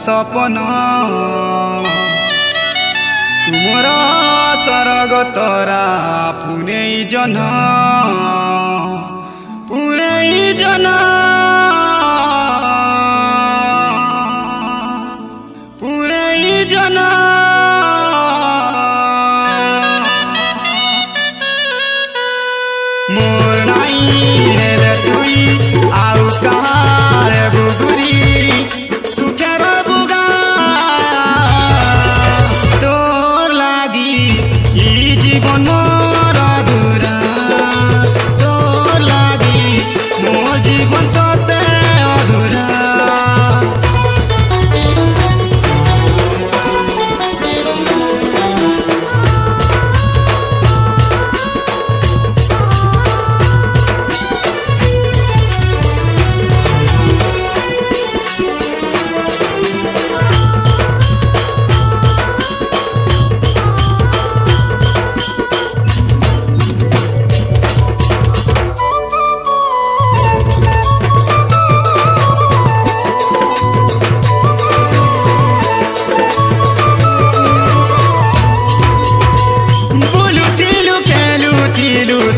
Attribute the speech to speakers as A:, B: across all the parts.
A: सपना तुमरा सरग तरा पुने जना मोर नाई रे तुई आउ कहाँ रे बुगुरी सुखेर बुगा तोर लागी ई जीवन मोर अधूरा तोर लागी मोर जीवन सते अधूरा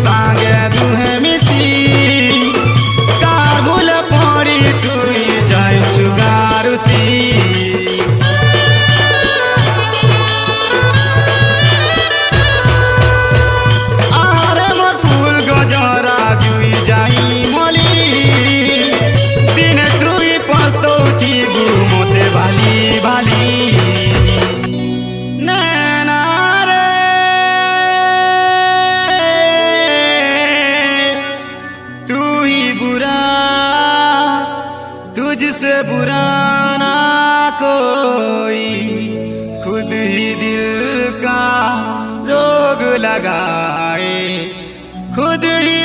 A: सांगे दुहे मिसी कार भूल पड़ी तुई जाई चुगारुसी आरे मोर फूल गजरा जुई जाई मोली दिन तुई पस्तो थी घुमोते भाली भाली तुझसे बुरा ना कोई खुद ही दिल का रोग लगाए खुद ही